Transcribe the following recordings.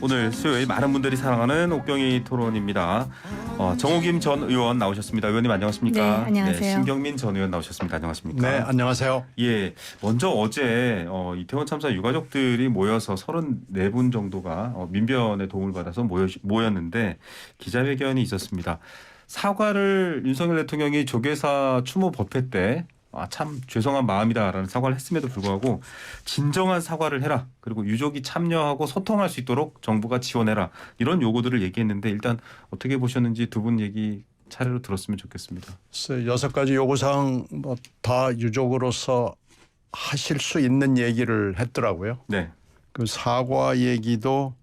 오늘 수요일 많은 분들이 사랑하는 옥경이 토론입니다. 정우김 전 의원 나오셨습니다. 의원님 안녕하십니까? 네, 안녕하세요. 신경민 전 의원 나오셨습니다. 안녕하십니까? 네, 안녕하세요. 예, 먼저 어제 이태원 참사 유가족들이 모여서 34분 정도가 민변의 도움을 받아서 모였는데 기자회견이 있었습니다. 사과를 윤석열 대통령이 조계사 추모 법회 때 참 죄송한 마음이다라는 사과를 했음에도 불구하고 진정한 사과를 해라. 그리고 유족이 참여하고 소통할 수 있도록 정부가 지원해라. 이런 요구들을 얘기했는데 일단 어떻게 보셨는지 두 분 얘기 차례로 들었으면 좋겠습니다. 6가지 요구사항 다 유족으로서 하실 수 있는 얘기를 했더라고요. 네. 그 사과 얘기도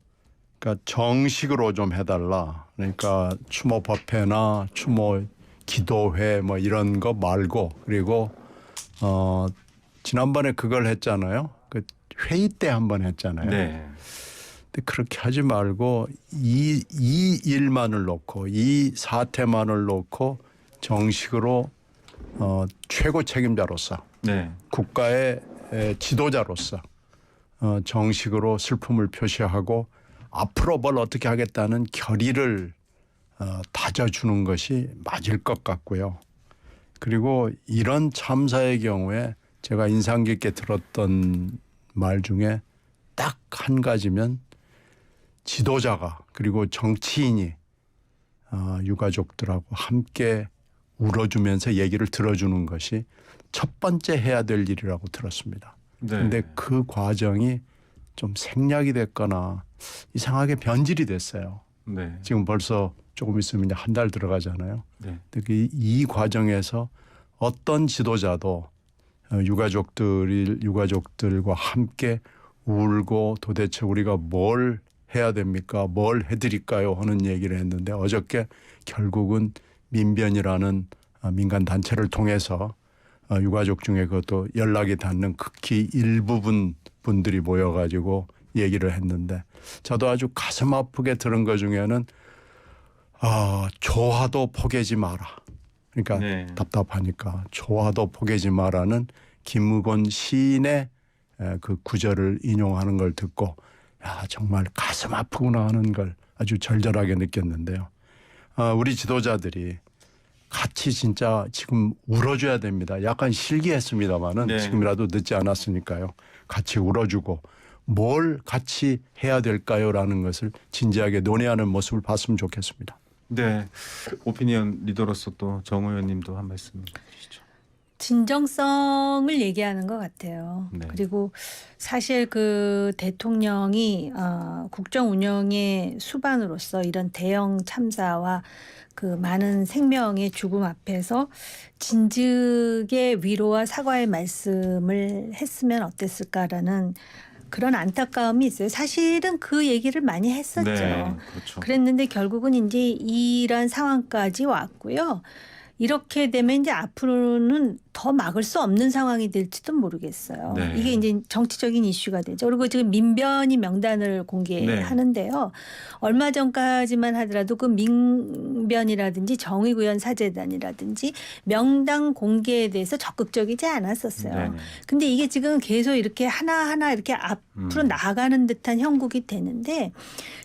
그러니까 정식으로 좀 해달라. 그러니까 추모 법회나 추모 기도회 뭐 이런 거 말고 그리고 지난번에 그걸 했잖아요. 그 회의 때 한번 했잖아요. 네. 근데 그렇게 하지 말고 이 일만을 놓고 이 사태만을 놓고 정식으로 최고 책임자로서 네. 국가의 지도자로서 정식으로 슬픔을 표시하고 앞으로 뭘 어떻게 하겠다는 결의를 다져주는 것이 맞을 것 같고요. 그리고 이런 참사의 경우에 제가 인상 깊게 들었던 말 중에 딱 한 가지면 지도자가 그리고 정치인이 유가족들하고 함께 울어주면서 얘기를 들어주는 것이 첫 번째 해야 될 일이라고 들었습니다. 그런데 네. 그 과정이 좀 생략이 됐거나 이상하게 변질이 됐어요. 네. 지금 벌써 조금 있으면 이제 한 달 들어가잖아요. 네. 이 과정에서 어떤 지도자도 유가족들과 함께 울고 도대체 우리가 뭘 해야 됩니까? 뭘 해드릴까요? 하는 얘기를 했는데 어저께 결국은 민변이라는 민간 단체를 통해서 유가족 중에 그것도 연락이 닿는 극히 일부분 분들이 모여가지고 얘기를 했는데 저도 아주 가슴 아프게 들은 것 중에는 조화도 포개지 마라. 그러니까 네. 답답하니까 조화도 포개지 마라는 김의곤 시인의 그 구절을 인용하는 걸 듣고 정말 가슴 아프구나 하는 걸 아주 절절하게 느꼈는데요. 우리 지도자들이 같이 진짜 지금 울어줘야 됩니다. 약간 실기했습니다마는 네. 지금이라도 늦지 않았으니까요. 같이 울어주고 뭘 같이 해야 될까요라는 것을 진지하게 논의하는 모습을 봤으면 좋겠습니다. 네. 오피니언 리더로서 또 정 의원님도 한 말씀 해주시죠. 진정성을 얘기하는 것 같아요. 네. 그리고 사실 그 대통령이 국정 운영의 수반으로서 이런 대형 참사와 그 많은 생명의 죽음 앞에서 진즉의 위로와 사과의 말씀을 했으면 어땠을까라는 그런 안타까움이 있어요. 사실은 그 얘기를 많이 했었죠. 네. 그렇죠. 그랬는데 결국은 이제 이런 상황까지 왔고요. 이렇게 되면 이제 앞으로는 더 막을 수 없는 상황이 될지도 모르겠어요. 네. 이게 이제 정치적인 이슈가 되죠. 그리고 지금 민변이 명단을 공개하는데요. 얼마 전까지만 하더라도 그 민변이라든지 정의구현 사재단이라든지 명단 공개에 대해서 적극적이지 않았었어요. 네네. 근데 이게 지금 계속 이렇게 하나하나 이렇게 앞으로 나가는 듯한 형국이 되는데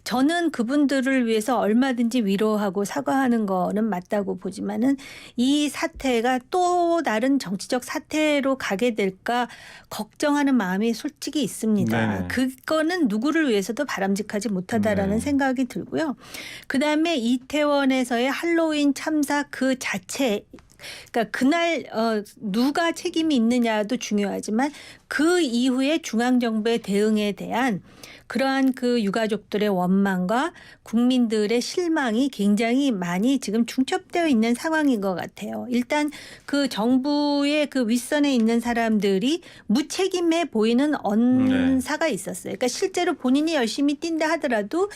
저는 그분들을 위해서 얼마든지 위로하고 사과하는 거는 맞다고 보지만은 이 사태가 또 다른 정치적 사태로 가게 될까 걱정하는 마음이 솔직히 있습니다. 네네. 그거는 누구를 위해서도 바람직하지 못하다라는 네. 생각이 들고요. 그다음에 이태원에서의 할로윈 참사 그 자체 그러니까 그날 누가 책임이 있느냐도 중요하지만 그 이후에 중앙정부의 대응에 대한 그러한 그 유가족들의 원망과 국민들의 실망이 굉장히 많이 지금 중첩되어 있는 상황인 것 같아요. 일단 그 정부의 그 윗선에 있는 사람들이 무책임해 보이는 언사가 있었어요. 그러니까 실제로 본인이 열심히 뛴다 하더라도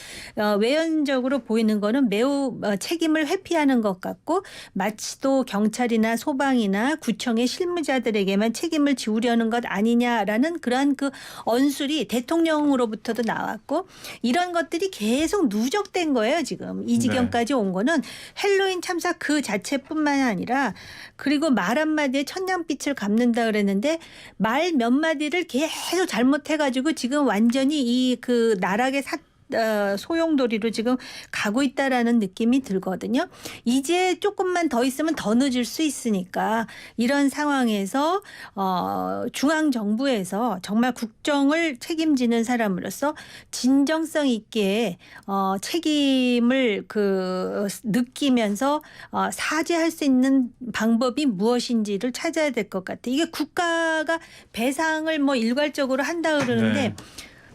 외연적으로 보이는 거는 매우 책임을 회피하는 것 같고 마치 또 경찰이나 소방이나 구청의 실무자들에게만 책임을 지우려는 것 아니냐라는 그러한 그 언술이 대통령으로부터도 나왔고 이런 것들이 계속 누적된 거예요. 지금 이 지경까지 온 거는 헬로윈 참사 그 자체뿐만 아니라 그리고 말 한마디에 천냥빛을 갚는다 그랬는데 말 몇 마디를 계속 잘못해가지고 지금 완전히 이 그 나락의 소용돌이로 지금 가고 있다라는 느낌이 들거든요. 이제 조금만 더 있으면 더 늦을 수 있으니까 이런 상황에서 중앙 정부에서 정말 국정을 책임지는 사람으로서 진정성 있게 책임을 느끼면서 사죄할 수 있는 방법이 무엇인지를 찾아야 될 것 같아요. 이게 국가가 배상을 뭐 일괄적으로 한다 그러는데 네.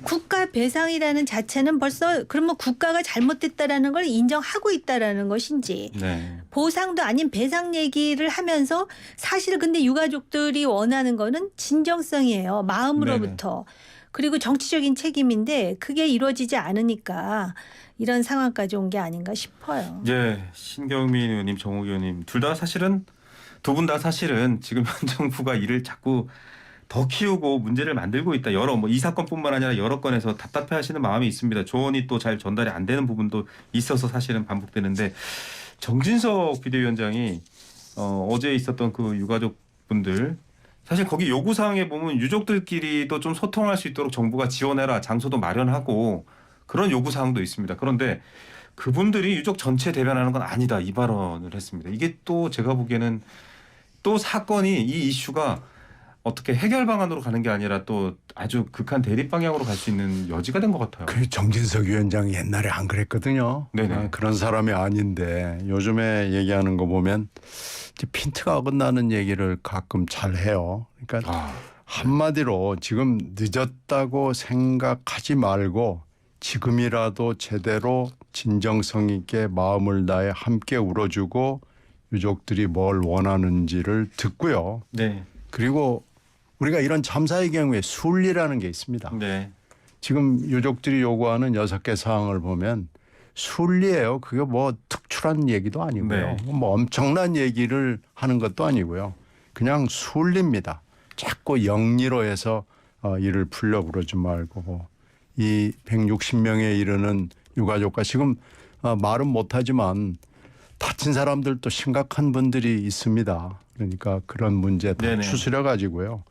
국가 배상이라는 자체는 벌써 그러면 국가가 잘못됐다라는 걸 인정하고 있다라는 것인지 네. 보상도 아닌 배상 얘기를 하면서 사실 근데 유가족들이 원하는 거는 진정성이에요. 마음으로부터. 그리고 정치적인 책임인데 그게 이루어지지 않으니까 이런 상황까지 온 게 아닌가 싶어요. 예, 신경민 의원님, 정욱 의원님 둘 다 사실은 두 분 다 사실은 지금 현 정부가 일을 자꾸 더 키우고 문제를 만들고 있다. 이 사건뿐만 아니라 여러 건에서 답답해하시는 마음이 있습니다. 조언이 또 잘 전달이 안 되는 부분도 있어서 사실은 반복되는데 정진석 비대위원장이 어제 있었던 그 유가족 분들 사실 거기 요구사항에 보면 유족들끼리도 좀 소통할 수 있도록 정부가 지원해라. 장소도 마련하고 그런 요구사항도 있습니다. 그런데 그분들이 유족 전체 대변하는 건 아니다. 이 발언을 했습니다. 이게 또 제가 보기에는 또 사건이 이 이슈가 어떻게 해결 방안으로 가는 게 아니라 또 아주 극한 대립 방향으로 갈 수 있는 여지가 된 것 같아요. 그 정진석 위원장이 옛날에 안 그랬거든요. 네네. 그런 사람이 아닌데 요즘에 얘기하는 거 보면 이제 핀트가 어긋나는 얘기를 가끔 잘 해요. 그러니까 한마디로 지금 늦었다고 생각하지 말고 지금이라도 제대로 진정성 있게 마음을 다해 함께 울어주고 유족들이 뭘 원하는지를 듣고요. 네. 그리고 우리가 이런 참사의 경우에 순리라는 게 있습니다. 네. 지금 유족들이 요구하는 6개 사항을 보면 순리예요. 그게 뭐 특출한 얘기도 아니고요. 네. 뭐 엄청난 얘기를 하는 것도 아니고요. 그냥 순리입니다. 자꾸 영리로 해서 일을 풀려 그러지 말고 이 160명에 이르는 유가족과 지금 말은 못하지만 다친 사람들도 심각한 분들이 있습니다. 그러니까 그런 문제 다 네네. 추스려 가지고요.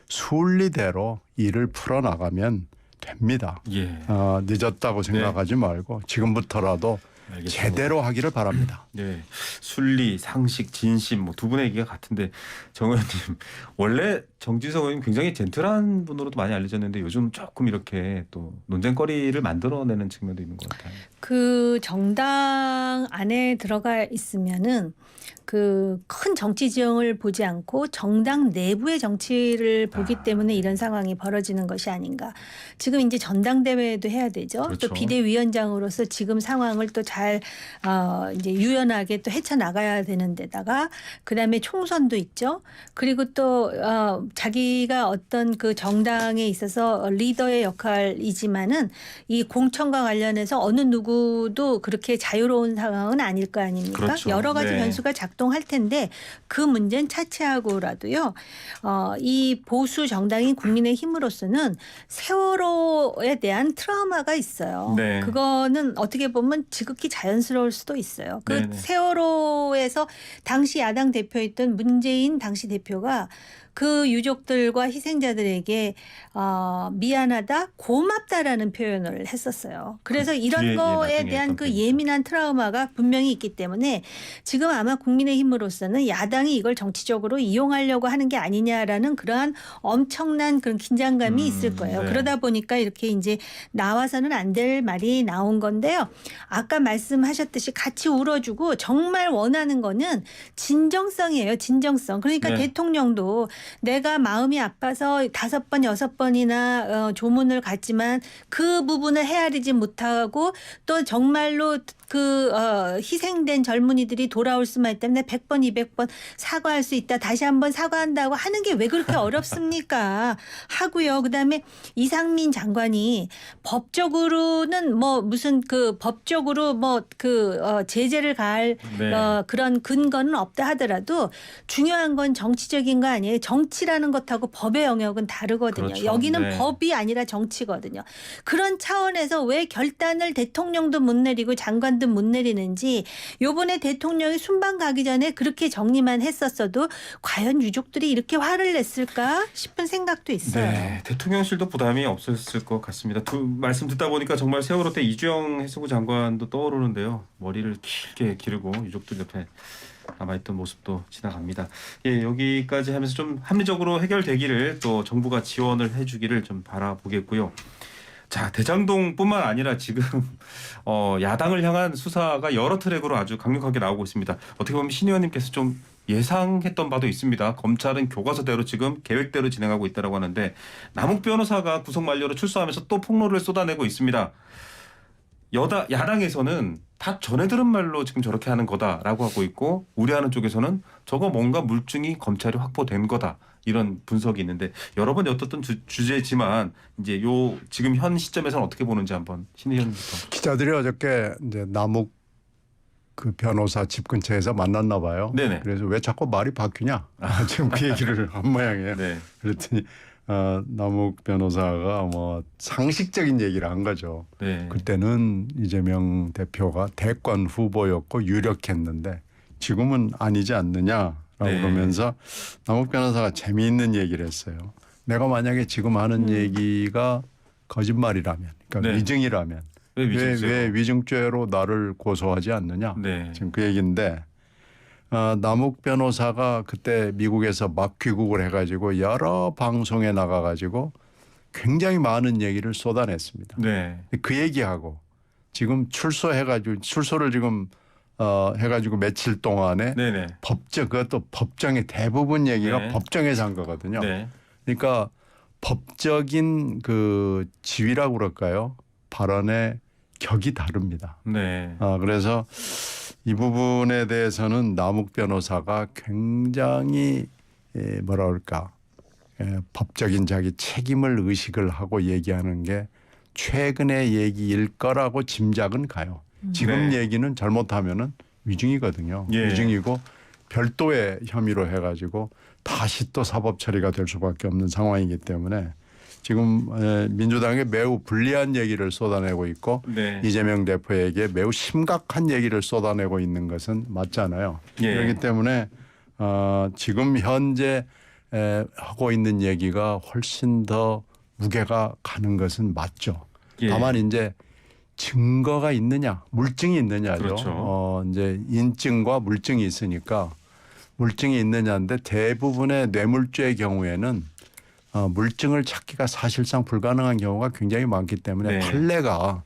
순리대로 일을 풀어나가면 됩니다. 예. 늦었다고 생각하지 말고 지금부터라도 알겠습니다. 제대로 하기를 바랍니다. 네. 순리, 상식, 진심 뭐 두 분의 얘기가 같은데 정 의원님 원래 정진석 의원님 굉장히 젠틀한 분으로도 많이 알려졌는데 요즘 조금 이렇게 또 논쟁거리를 만들어내는 측면도 있는 것 같아요. 그 정당 안에 들어가 있으면은 그 큰 정치 지형을 보지 않고 정당 내부의 정치를 보기 때문에 이런 상황이 벌어지는 것이 아닌가. 지금 이제 전당대회도 해야 되죠. 그렇죠. 또 비대위원장으로서 지금 상황을 또 잘 이제 유연하게 또 헤쳐나가야 되는 데다가 그다음에 총선도 있죠. 그리고 또 자기가 어떤 그 정당에 있어서 리더의 역할이지만은 이 공천과 관련해서 어느 누구도 그렇게 자유로운 상황은 아닐 거 아닙니까? 그렇죠. 여러 가지 네. 변수가 작동할 텐데 그 문제는 차치하고라도요. 이 보수 정당인 국민의힘으로서는 세월호에 대한 트라우마가 있어요. 네. 그거는 어떻게 보면 지극히 자연스러울 수도 있어요. 그 네네. 세월호에서 당시 야당 대표였던 문재인 당시 대표가 그 유족들과 희생자들에게 미안하다, 고맙다라는 표현을 했었어요. 그래서 이런 뒤에 거에 나중에 대한 했던 그 표현이죠. 예민한 트라우마가 분명히 있기 때문에 지금 아마 국민의힘으로서는 야당이 이걸 정치적으로 이용하려고 하는 게 아니냐라는 그러한 엄청난 그런 긴장감이 있을 거예요. 네. 그러다 보니까 이렇게 이제 나와서는 안 될 말이 나온 건데요. 아까 말씀하셨듯이 같이 울어주고 정말 원하는 거는 진정성이에요. 진정성. 그러니까 네. 대통령도 내가 마음이 아파서 5번, 6번이나 조문을 갔지만 그 부분을 헤아리지 못하고 또 정말로 그 희생된 젊은이들이 돌아올 수만 있다면 100번, 200번 사과할 수 있다. 다시 한번 사과한다고 하는 게 왜 그렇게 어렵습니까? 하고요. 그다음에 이상민 장관이 법적으로는 뭐 무슨 그 법적으로 뭐 그 제재를 가할 네. 그런 근거는 없다 하더라도 중요한 건 정치적인 거 아니에요. 정치라는 것하고 법의 영역은 다르거든요. 그렇죠. 여기는 네. 법이 아니라 정치거든요. 그런 차원에서 왜 결단을 대통령도 못 내리고 장관 듯 못 내리는지 요번에 대통령이 순방 가기 전에 그렇게 정리만 했었어도 과연 유족들이 이렇게 화를 냈을까 싶은 생각도 있어요. 네, 대통령실도 부담이 없었을 것 같습니다. 말씀 듣다 보니까 정말 세월호 때 이주영 해수부 장관도 떠오르는데요. 머리를 길게 기르고 유족들 옆에 남아있던 모습도 지나갑니다. 예, 여기까지 하면서 좀 합리적으로 해결되기를 또 정부가 지원을 해주기를 좀 바라보겠고요. 자, 대장동뿐만 아니라 지금 야당을 향한 수사가 여러 트랙으로 아주 강력하게 나오고 있습니다. 어떻게 보면 신 의원님께서 좀 예상했던 바도 있습니다. 검찰은 교과서대로 지금 계획대로 진행하고 있다고 하는데 남욱 변호사가 구속 만료로 출소하면서 또 폭로를 쏟아내고 있습니다. 야당에서는 다 전에 들은 말로 지금 저렇게 하는 거다라고 하고 있고 우려하는 쪽에서는 저거 뭔가 물증이 검찰이 확보된 거다 이런 분석이 있는데 여러 번 엿듣던 주제지만 이제 지금 현 시점에서는 어떻게 보는지 한번 신 의원님부터. 기자들이 어저께 이제 남욱 그 변호사 집 근처에서 만났나 봐요. 네네. 그래서 왜 자꾸 말이 바뀌냐? 지금 그 얘기를 한 모양이에요. 네. 그랬더니 남욱 변호사가 뭐 상식적인 얘기를 한 거죠. 네. 그때는 이재명 대표가 대권 후보였고 유력했는데 지금은 아니지 않느냐라고 네. 그러면서 남욱 변호사가 재미있는 얘기를 했어요. 내가 만약에 지금 하는 얘기가 거짓말이라면, 그러니까 네. 위증이라면 왜 위증죄로 나를 고소하지 않느냐? 네. 지금 그 얘기인데 남욱 변호사가 그때 미국에서 막 귀국을 해가지고 여러 방송에 나가가지고 굉장히 많은 얘기를 쏟아냈습니다. 네. 그 얘기하고 지금 출소를 지금 해가지고 며칠 동안에 네네. 그것도 법정의 대부분 얘기가 네. 법정에서 한 거거든요. 네. 그러니까 법적인 그 지위라고 그럴까요? 발언의 격이 다릅니다. 네. 그래서 이 부분에 대해서는 남욱 변호사가 굉장히 뭐라 그럴까 법적인 자기 책임을 의식을 하고 얘기하는 게 최근의 얘기일 거라고 짐작은 가요. 지금 네. 얘기는 잘못하면은 위증이거든요. 예. 위증이고 별도의 혐의로 해가지고 다시 또 사법 처리가 될 수밖에 없는 상황이기 때문에 지금 민주당에 매우 불리한 얘기를 쏟아내고 있고 네. 이재명 대표에게 매우 심각한 얘기를 쏟아내고 있는 것은 맞잖아요. 예. 그렇기 때문에 지금 현재 하고 있는 얘기가 훨씬 더 무게가 가는 것은 맞죠. 예. 다만 이제 증거가 있느냐, 물증이 있느냐죠. 그렇죠. 이제 인증과 물증이 있으니까 물증이 있느냐인데 대부분의 뇌물죄의 경우에는 물증을 찾기가 사실상 불가능한 경우가 굉장히 많기 때문에 네. 판례가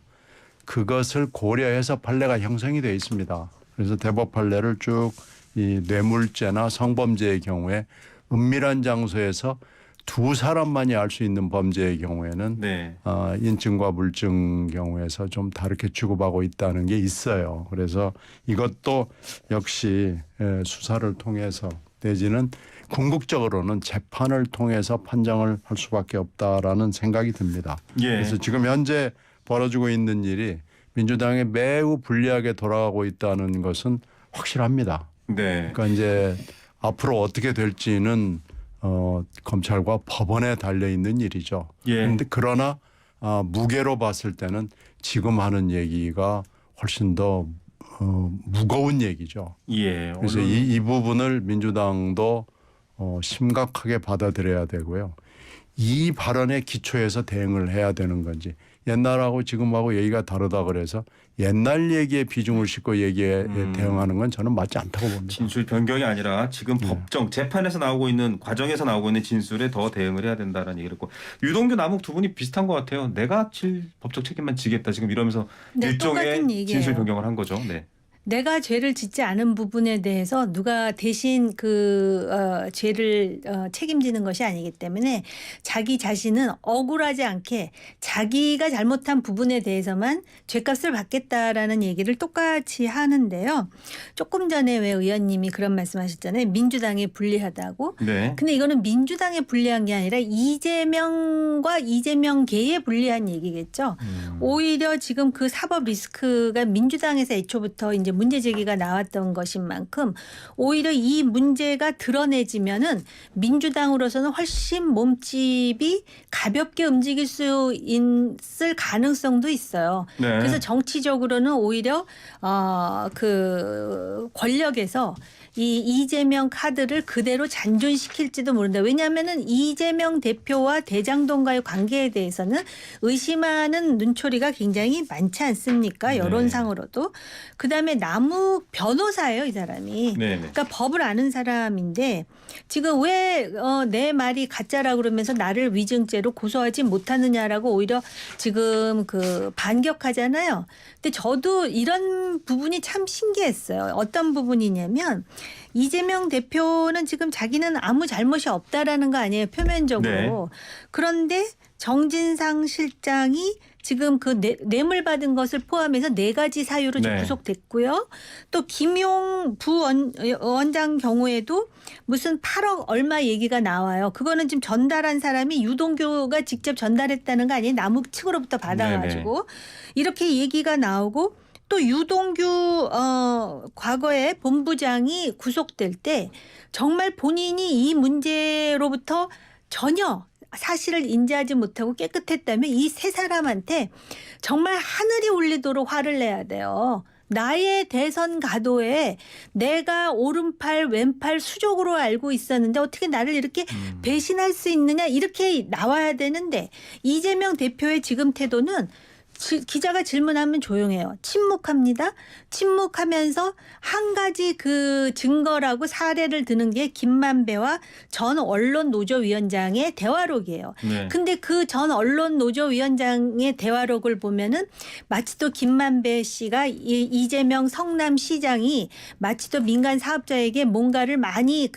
그것을 고려해서 판례가 형성이 되어 있습니다. 그래서 대법 판례를 쭉 이 뇌물죄나 성범죄의 경우에 은밀한 장소에서 두 사람만이 알 수 있는 범죄의 경우에는 네. 인증과 물증 경우에서 좀 다르게 취급하고 있다는 게 있어요. 그래서 이것도 역시 수사를 통해서 내지는 궁극적으로는 재판을 통해서 판정을 할 수밖에 없다라는 생각이 듭니다. 예. 그래서 지금 현재 벌어지고 있는 일이 민주당에 매우 불리하게 돌아가고 있다는 것은 확실합니다. 네. 그러니까 이제 앞으로 어떻게 될지는 검찰과 법원에 달려 있는 일이죠. 예. 그러나 무게로 봤을 때는 지금 하는 얘기가 훨씬 더 무거운 얘기죠. 예. 그래서 이 부분을 민주당도 심각하게 받아들여야 되고요. 이 발언의 기초에서 대응을 해야 되는 건지 옛날하고 지금하고 얘기가 다르다 그래서 옛날 얘기에 비중을 싣고 얘기에 대응하는 건 저는 맞지 않다고 봅니다. 진술 변경이 아니라 지금 법정 재판에서 나오고 있는 과정에서 나오고 있는 진술에 더 대응을 해야 된다라는 얘기를 했고 유동규 남욱 두 분이 비슷한 것 같아요. 내가 질 법적 책임만 지겠다 지금 이러면서 네, 일종의 똑같은 얘기예요. 진술 변경을 한 거죠. 네. 내가 죄를 짓지 않은 부분에 대해서 누가 대신 그 죄를 책임지는 것이 아니기 때문에 자기 자신은 억울하지 않게 자기가 잘못한 부분에 대해서만 죄값을 받겠다라는 얘기를 똑같이 하는데요. 조금 전에 왜 의원님이 그런 말씀하셨잖아요. 민주당에 불리하다고. 네. 근데 이거는 민주당에 불리한 게 아니라 이재명과 이재명계에 불리한 얘기겠죠. 오히려 지금 그 사법 리스크가 민주당에서 애초부터 이제 이제 문제 제기가 나왔던 것인 만큼 오히려 이 문제가 드러내지면은 민주당으로서는 훨씬 몸집이 가볍게 움직일 수 있을 가능성도 있어요. 네. 그래서 정치적으로는 오히려 그 권력에서 이 이재명 카드를 그대로 잔존시킬지도 모른다. 왜냐하면은 이재명 대표와 대장동과의 관계에 대해서는 의심하는 눈초리가 굉장히 많지 않습니까? 네. 여론상으로도. 그다음에 남욱 변호사예요, 이 사람이. 네. 그러니까 법을 아는 사람인데 지금 왜 내 말이 가짜라고 그러면서 나를 위증죄로 고소하지 못하느냐라고 오히려 지금 그 반격하잖아요. 근데 저도 이런 부분이 참 신기했어요. 어떤 부분이냐면 이재명 대표는 지금 자기는 아무 잘못이 없다라는 거 아니에요, 표면적으로. 네. 그런데 정진상 실장이 지금 그 뇌물 받은 것을 포함해서 4가지 사유로 지금 네. 구속됐고요. 또 김용 부원장 경우에도 무슨 8억 얼마 얘기가 나와요. 그거는 지금 전달한 사람이 유동규가 직접 전달했다는 거 아니에요? 남욱 측으로부터 받아가지고. 이렇게 얘기가 나오고 또 유동규 과거에 본부장이 구속될 때 정말 본인이 이 문제로부터 전혀 사실을 인지하지 못하고 깨끗했다면 이 세 사람한테 정말 하늘이 울리도록 화를 내야 돼요. 나의 대선 가도에 내가 오른팔 왼팔 수족으로 알고 있었는데 어떻게 나를 이렇게 배신할 수 있느냐 이렇게 나와야 되는데 이재명 대표의 지금 태도는 기자가 질문하면 조용해요. 침묵합니다. 침묵하면서 한 가지 그 증거라고 사례를 드는 게 김만배와 전 언론노조위원장의 대화록이에요. 네. 근데 그 전 언론노조위원장의 대화록을 보면은 마치 또 김만배 씨가 이재명 성남시장이 마치 또 민간 사업자에게 뭔가를 많이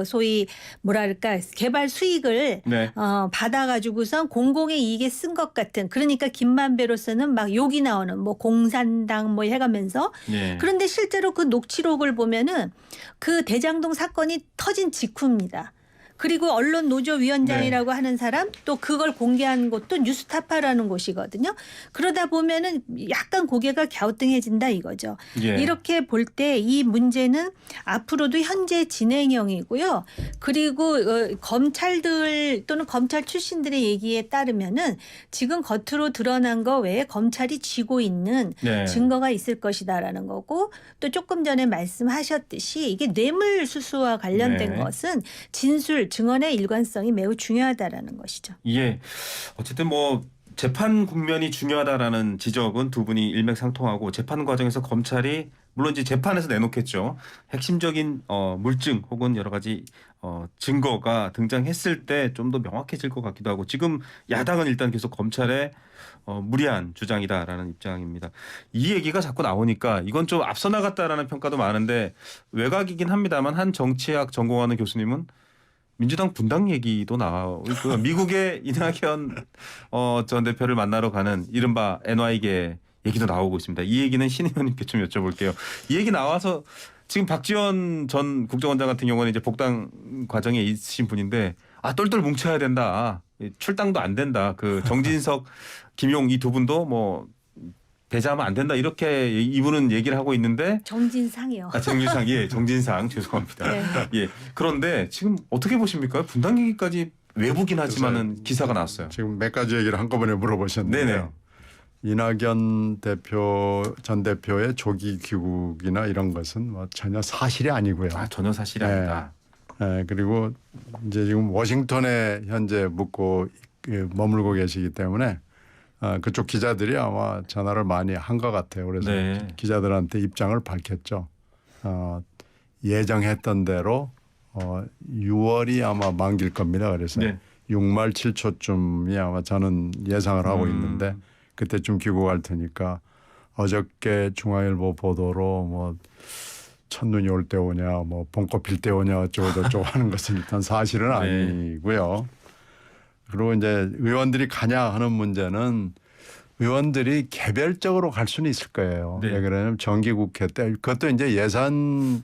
소위 뭐랄까 개발 수익을 네. 받아가지고선 공공의 이익에 쓴 것 같은 그러니까 김만배로서는 막 욕이 나오는 뭐 공산당 뭐 해가면서 네. 그런데 실제로 그 녹취록을 보면은 그 대장동 사건이 터진 직후입니다. 그리고 언론노조위원장이라고 하는 사람 또 그걸 공개한 곳도 뉴스타파라는 곳이거든요. 그러다 보면은 약간 고개가 갸우뚱해진다 이거죠. 예. 이렇게 볼 때 이 문제는 앞으로도 현재 진행형이고요. 그리고 검찰들 또는 검찰 출신들의 얘기에 따르면은 지금 겉으로 드러난 거 외에 검찰이 쥐고 있는 네. 증거가 있을 것이다라는 거고 또 조금 전에 말씀하셨듯이 이게 뇌물수수와 관련된 네. 것은 진술 증언의 일관성이 매우 중요하다라는 것이죠. 예. 어쨌든 뭐 재판 국면이 중요하다라는 지적은 두 분이 일맥상통하고 재판 과정에서 검찰이 물론 이제 재판에서 내놓겠죠. 핵심적인 물증 혹은 여러 가지 증거가 등장했을 때 좀 더 명확해질 것 같기도 하고 지금 야당은 일단 계속 검찰의 무리한 주장이다라는 입장입니다. 이 얘기가 자꾸 나오니까 이건 좀 앞서 나갔다라는 평가도 많은데 외곽이긴 합니다만 한 정치학 전공하는 교수님은 민주당 분당 얘기도 나오고 미국의 이낙연 전 대표를 만나러 가는 이른바 NY계 얘기도 나오고 있습니다. 이 얘기는 신 의원님께 좀 여쭤볼게요. 이 얘기 나와서 지금 박지원 전 국정원장 같은 경우는 이제 복당 과정에 있으신 분인데 똘똘 뭉쳐야 된다. 출당도 안 된다. 그 정진석, 김용 이 두 분도 뭐 배제하면 안 된다. 이렇게 이분은 얘기를 하고 있는데 정진상이요. 정진상 예, 정진상 죄송합니다. 네. 예. 그런데 지금 어떻게 보십니까? 분당 얘기까지 외부긴 하지만은 기사가 나왔어요. 지금 몇 가지 얘기를 한꺼번에 물어보셨는데요. 네네. 이낙연 전 대표의 조기 귀국이나 이런 것은 뭐 전혀 사실이 아니고요. 전혀 사실이 아니다. 그리고 이제 지금 워싱턴에 현재 머물고 계시기 때문에 그쪽 기자들이 아마 전화를 많이 한 것 같아요. 그래서 네. 기자들한테 입장을 밝혔죠. 예정했던 대로 6월이 아마 만기일 겁니다. 그래서 네. 6말 7초쯤이 아마 저는 예상을 하고 있는데 그때쯤 귀국할 테니까 어저께 중앙일보 보도로 뭐 첫눈이 올 때 오냐 뭐 봄꽃 필 때 오냐 어쩌고저쩌고 하는 것은 일단 사실은 네. 아니고요. 그리고 이제 의원들이 가냐 하는 문제는 의원들이 개별적으로 갈 수는 있을 거예요. 네. 왜 그러냐면 정기국회 때 그것도 이제 예산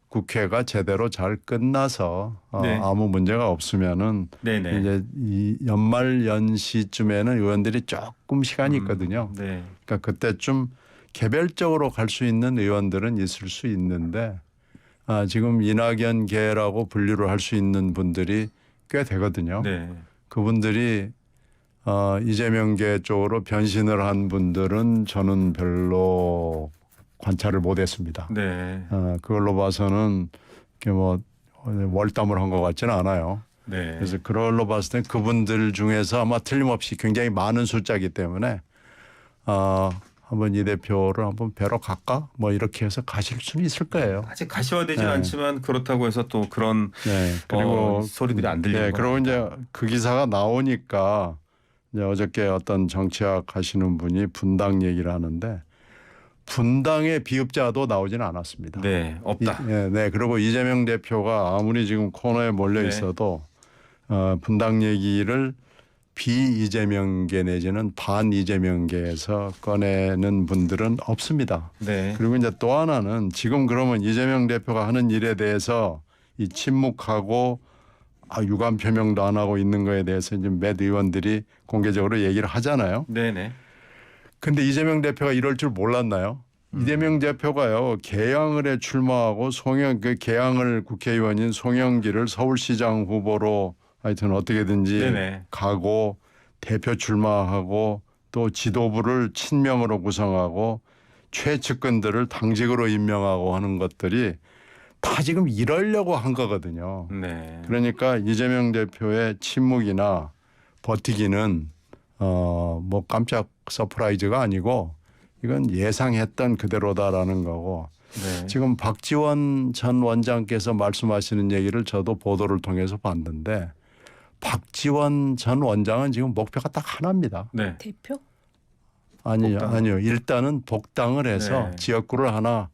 국회가 제대로 잘 끝나서 네. 아무 문제가 없으면은 네네. 이제 이 연말 연시쯤에는 의원들이 조금 시간이 있거든요. 네. 그러니까 그때쯤 개별적으로 갈 수 있는 의원들은 있을 수 있는데 지금 이낙연계라고 분류를 할 수 있는 분들이 꽤 되거든요. 네. 그분들이 이재명계 쪽으로 변신을 한 분들은 저는 별로 관찰을 못했습니다. 네. 그걸로 봐서는 이렇게 뭐 월담을 한 것 같지는 않아요. 네. 그래서 그걸로 봤을 때 그분들 중에서 아마 틀림없이 굉장히 많은 숫자이기 때문에 한번 이 대표를 한번 뵈러 갈까? 뭐 이렇게 해서 가실 수는 있을 거예요. 아직 가시화되진 네. 않지만 그렇다고 해서 또 그런 네. 그리고 소리들이 안 들리는 네. 건 그리고 아니다. 이제 그 기사가 나오니까 이제 어저께 어떤 정치학 하시는 분이 분당 얘기를 하는데 분당의 비읍자도 나오지는 않았습니다. 네, 없다. 네. 그리고 이재명 대표가 아무리 지금 코너에 몰려 네. 있어도 분당 얘기를 비이재명계 내지는 반이재명계에서 꺼내는 분들은 없습니다. 네. 그리고 이제 또 하나는 지금 그러면 이재명 대표가 하는 일에 대해서 이 침묵하고 유감 표명도 안 하고 있는 거에 대해서 이제 몇 의원들이 공개적으로 얘기를 하잖아요. 네네. 근데 이재명 대표가 이럴 줄 몰랐나요? 이재명 대표가요 개항을에 출마하고 그 개항을 국회의원인 송영길을 서울시장 후보로 하여튼 어떻게든지 네네. 가고 대표 출마하고 또 지도부를 친명으로 구성하고 최측근들을 당직으로 임명하고 하는 것들이 다 지금 이러려고 한 거거든요. 네. 그러니까 이재명 대표의 침묵이나 버티기는 뭐 깜짝 서프라이즈가 아니고 이건 예상했던 그대로다라는 거고 네. 지금 박지원 전 원장께서 말씀하시는 얘기를 저도 보도를 통해서 봤는데 박지원 전 원장은 지금 목표가 딱 하나입니다. 네. 대표? 아니요. 일단은 복당을 해서 네. 지역구를 하나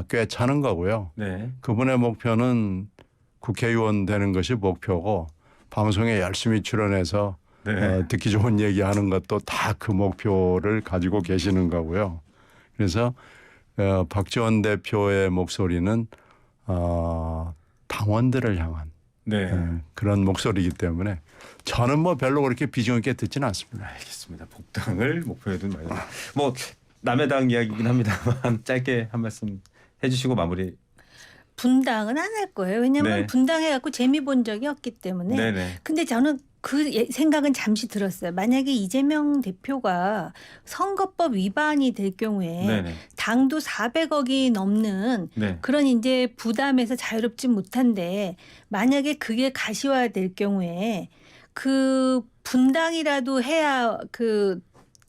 꽤 차는 거고요. 네. 그분의 목표는 국회의원 되는 것이 목표고 방송에 열심히 출연해서 네. 듣기 좋은 얘기하는 것도 다 그 목표를 가지고 계시는 거고요. 그래서 박지원 대표의 목소리는 당원들을 향한 네. 그런 목소리이기 때문에 저는 뭐 별로 그렇게 비중 있게 듣지는 않습니다. 알겠습니다. 복당을 목표에 둔 말입니다. 뭐 남의 당 이야기긴 합니다만 짧게 한 말씀 해주시고 마무리. 분당은 안 할 거예요. 왜냐하면 네. 분당해갖고 재미 본 적이 없기 때문에. 네네. 근데 저는 그 생각은 잠시 들었어요. 만약에 이재명 대표가 선거법 위반이 될 경우에 네네. 당도 400억이 넘는 네. 그런 이제 부담에서 자유롭지 못한데 만약에 그게 가시화될 경우에 그 분당이라도 해야 그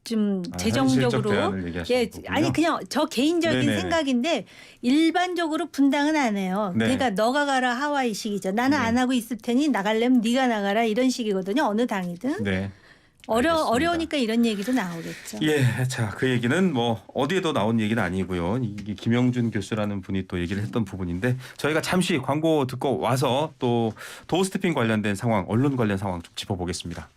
좀 현실적 재정적으로 대안을 얘기하시는 예 거군요. 아니 그냥 저 개인적인 네네네. 생각인데 일반적으로 분당은 안 해요. 네. 그러니까 너가 가라 하와이식이죠. 나는 네. 안 하고 있을 테니 나가려면 네가 나가라 이런 식이거든요. 어느 당이든 네. 알겠습니다. 어려우니까 이런 얘기도 나오겠죠. 예, 자, 그 얘기는 뭐 어디에도 나온 얘기는 아니고요. 이게 김영준 교수라는 분이 또 얘기를 했던 부분인데 저희가 잠시 광고 듣고 와서 또 도어스태핑 관련된 상황, 언론 관련 상황 좀 짚어보겠습니다.